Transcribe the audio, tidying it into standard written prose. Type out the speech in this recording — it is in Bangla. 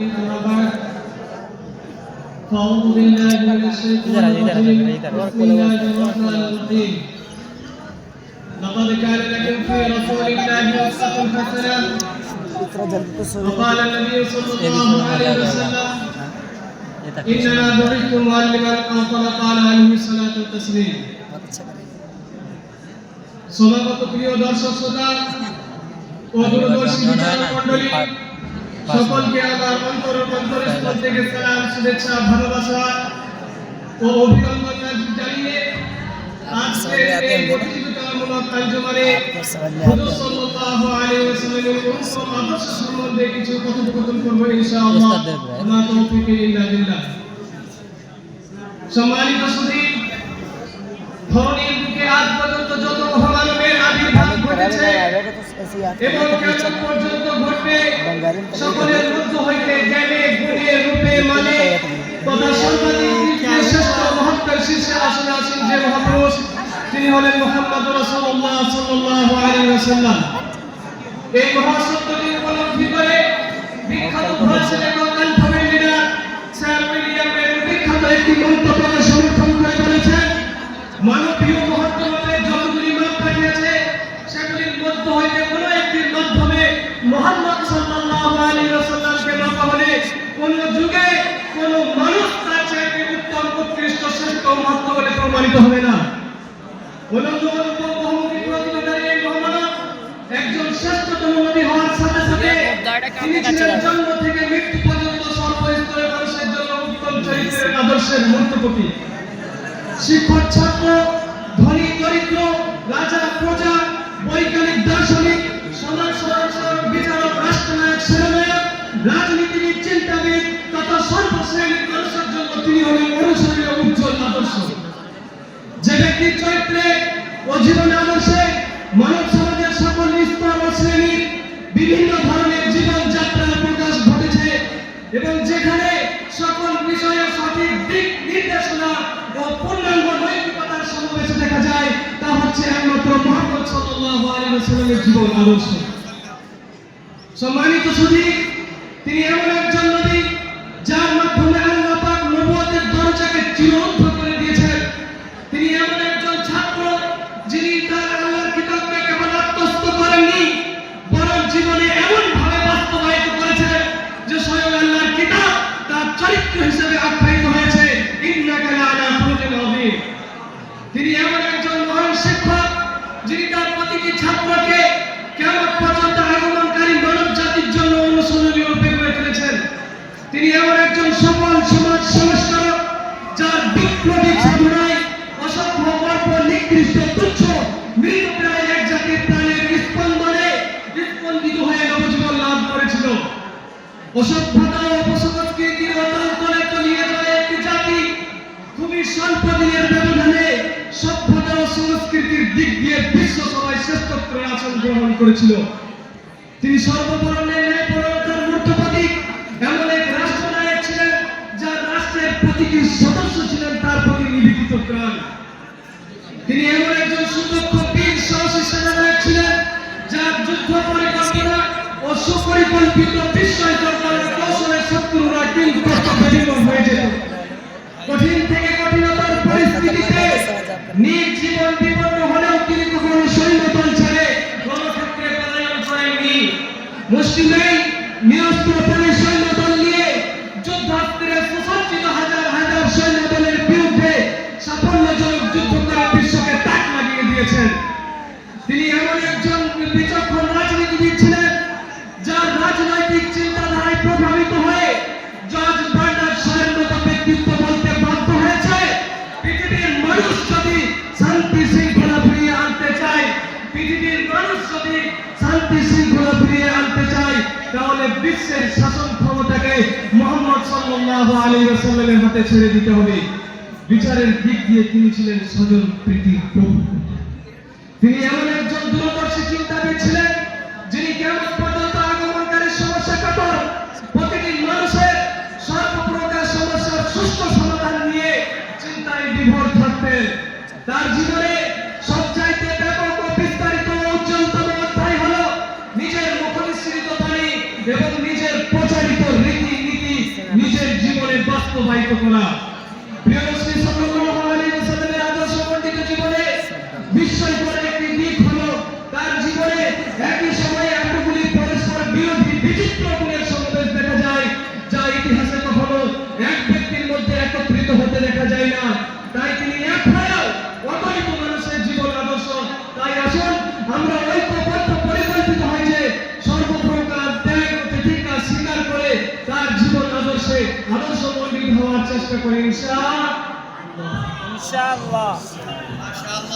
أما بعد فأعوذ بالله من الشيطان الرجيم بسم الله الرحمن الرحيم لقد كان لكم في رسول الله أسوة حسنة وقال النبي صلى الله عليه وسلم إنما بعثت معلما أو كما قال عليه الصلاة والتسليم সমাগত প্রিয় দর্শক শ্রোতা ও দূরদর্শী বিচারক মণ্ডলী সকলকে আমার অন্তরস্থল থেকে সালাম শুভেচ্ছা ভালোবাসা ও অভিনন্দন জানিয়ে আজকের এই প্রতিযোগিতামূলক আয়োজনে হুজুর সাল্লাল্লাহু আলাইহি ওয়াসাল্লামের উত্তম আদর্শ সম্বন্ধে কিছু কথোপকথন করব ইনশাআল্লাহ মা তৌফিক ইল্লা বিল্লাহ। সম্মানিত সুধী, ধরনীর বুকে আজ পর্যন্ত যত মহামানবের আবির্ভাব ঘটেছে এবং কেমন পর্যন্ত ঘটবে, সকলের মধ্য হইতে জ্ঞানে গুণে রূপে মানে তথা সর্বাধিক শ্রেষ্ঠ মহত্তর শীর্ষে আসনে আছেন যে মহাপুরুষ, তিনি হলেন মুহাম্মদ রাসূলুল্লাহ সাল্লাল্লাহু আলাইহি ওয়াসাল্লাম। এই মহাসত্যটি উপলব্ধি করে বিখ্যাত ভাষণ এবং কণ্ঠের লিডার স্যার উইলিয়ামের বিখ্যাত একটি মন্তব্যকে সমর্থন করে বলেছেন, মানবীয় মহত্ত্বকে যতগুলি মাপ কাটিয়েছে সেগুলির মধ্য হইতে কোনো একটির মাধ্যমে মুহাম্মদ সাল্লাল্লাহু আলাইহি ওয়াসাল্লামকে মাপা হলে কোন যুগে কোন মানুষ তার চাইতে উত্তম উৎকৃষ্ট শ্রেষ্ঠ মহত্ত্ব বলে প্রমাণিত হবে না। বহুমুখী প্রতিভাধারী এই মহামানব একজন শ্রেষ্ঠতম নবী হওয়ার সাথে সাথে তিনি ছিলেন জন্ম থেকে মৃত্যু পর্যন্ত সর্বস্তরের মানুষের জন্য উত্তম চরিত্রের আদর্শের মূর্তপ্রতি। শিক্ষক ছাত্র, ধনী দরিদ্র, রাজা প্রজা, বৈজ্ঞানিক দার্শনিক, সমাজ সংস্কারক, বিচারক, রাষ্ট্রনায়ক, সেনানায়ক, রাজনীতিবিদ, চিন্তাবিদ তথা সর্বশ্রেণীর মানুষের জন্য তিনি হলেন অনুসরণীয় উজ্জ্বল আদর্শ। যে ব্যক্তির চরিত্রে ও জীবনে আদর্শে মানব সমাজের সকল স্তর ও শ্রেণীর বিভিন্ন ধরনের জীবনযাত্রার প্রকাশ ঘটেছে এবং যেখানে সকল বিষয়ে সঠিক দিক নির্দেশনা ও পূর্ণাঙ্গ নৈতিকতার সমাবেশ দেখা যায়, তা হচ্ছে একমাত্র মুহাম্মদ সাল্লাল্লাহু আলাইহি ওয়াসাল্লামের জীবন আদর্শ। সম্মানিত সুধী, তিনি এমন একজন নবী যার মাধ্যমে আল্লাহ পাক নবুয়তের দরজাকে চিরোদ্ধ করে দিয়েছেন। তিনি এমন একজন ছাত্র যিনি তার আল্লাহর কিতাবকে কেবল আত্মস্থ করেননি, বরং জীবনে এমন ভাবে বাস্তবায়িত করেছেন যে স্বয়ং আল্লাহর কিতাব তার চরিত্র হিসেবে আখ্যায়িত হয়েছে, ইন্নাকা লাআলা খুলুকিন আযীম। তিনি এমন একজন মহান শিক্ষক যিনি তার প্রতিটি ছাত্রকে কিয়ামত পর্যন্ত আগমনকারী মানব জাতির জন্য অনুসরণীয় রূপে গড়ে তুলেছেন। তিনি এমন একজন সফল সমাজ সংস্কারক যার বিপ্লবী সাধনায় অসভ্য, অল্প, নিকৃষ্ট, তুচ্ছ, মৃতপ্রায় এক জাতির প্রাণের স্পন্দনে স্পন্দিত হয়ে নবজীবন লাভ করেছিল। অসভ্যতা ও অপসংস্কৃতির অতল তলে তলিয়ে যায় একটি জাতি খুবই স্বল্প দিনের ব্যবধানে সভ্যতা ও সংস্কৃতির দিক দিয়ে বিশ্ব সভায় শ্রেষ্ঠত্বের আসন গ্রহণ করেছিল। তিনি সর্ববর্ণের ন্যায়পরায়ণতার মূর্ত প্রতীক, এমন এক রাষ্ট্রনায়ক ছিলেন যার রাষ্ট্রের প্রতিটি সদস্য ছিলেন তার প্রতি নিবেদিত প্রাণ। তিনি এমন একজন সুদক্ষ বীর সাহসী সেনানায়ক ছিলেন যার যুদ্ধ পরিকল্পনা ও সুপরিকল্পিত বিস্ময়কর কৌশলে শত্রুরা কিন্তু বিলীন হয়ে যেত। কঠিন থেকে কঠিনতর পরিস্থিতিতে নিজ জীবন বিপন্ন হলেও তিনি কখনো সৈন্যদল ছেড়ে রণক্ষেত্রে পলায়ন করেননি। মুসলিমেই নিরস্ত্র পুলিশ সৈন্যদল নিয়ে যুদ্ধাস্ত্রে সুসজ্জিত হাজার হাজার সৈন্যদলের বিরুদ্ধে সাফল্যজনক যুদ্ধ করে বিশ্বকে তাক লাগিয়ে দিয়েছেন। তিনি এমন একজন বিচক্ষণ রাজনীতিবিদ ছিলেন যার রাজনৈতিক চিন্তাধারায় প্রভাবিত হয়ে জর্জ বার্নার্ড শয়ের মতো ব্যক্তিত্ব বলতে বাধ্য হয়েছে, পৃথিবীর মানুষ যদি শান্তি শৃঙ্খলা ফিরিয়ে আনতে চায়, পৃথিবীর মানুষ যদি শান্তি শৃঙ্খলা ফিরিয়ে আনতে চায়, তাহলে বিশ্বের শাসন ক্ষমতাকে মুহাম্মদ সাল্লাল্লাহু আলাইহি ওয়াসাল্লামের হাতে ছেড়ে দিতে হবে। বিচারের দিক দিয়ে তিনি ছিলেন স্বজন প্রীতির প্রভু। তিনি এমন একজন দূরদর্শী চিন্তাবিদ ছিলেন যিনি কিয়ামত পর্যন্ত আগমনকারী সমস্যা কাতর প্রতিটি মানুষের সর্বপ্রকার সমস্যার সুষ্ঠু সমাধান নিয়ে চিন্তায় বিভোর থাকতেন। তার জীবনে সবচাইতে ব্যাপক ও বিস্তারিত উজ্জ্বলতম অধ্যায় হলো নিজের মুখনিসৃত বাণী এবং নিজের প্রচারিত রীতি বাস্তবায়িত করা। প্রিয় নবী সাল্লাল্লাহু আলাইহি ওয়াসাল্লামের আদর্শমণ্ডিত জীবনে বিস্ময়কর একটি দিক হলো তার জীবনে একই সময়ে এতগুলি পরস্পর বিরোধী বিচিত্র গুণের সমাবেশ দেখা যায়, যা ইতিহাসে কখনো এক ব্যক্তির মধ্যে একত্রিত হতে দেখা যায় না। তাই তিনি এক হয়েও অগণিত মানুষের জীবন আদর্শ। তাই আসুন আমরা ঐক্যবদ্ধ পরিকল্পিত হয় যে সর্বপ্রকার ত্যাগ ও তিতিক্ষা স্বীকার করে তার জীবন আদর্শমণ্ডিত হওয়ার চেষ্টা করি ইনশাআল্লাহ।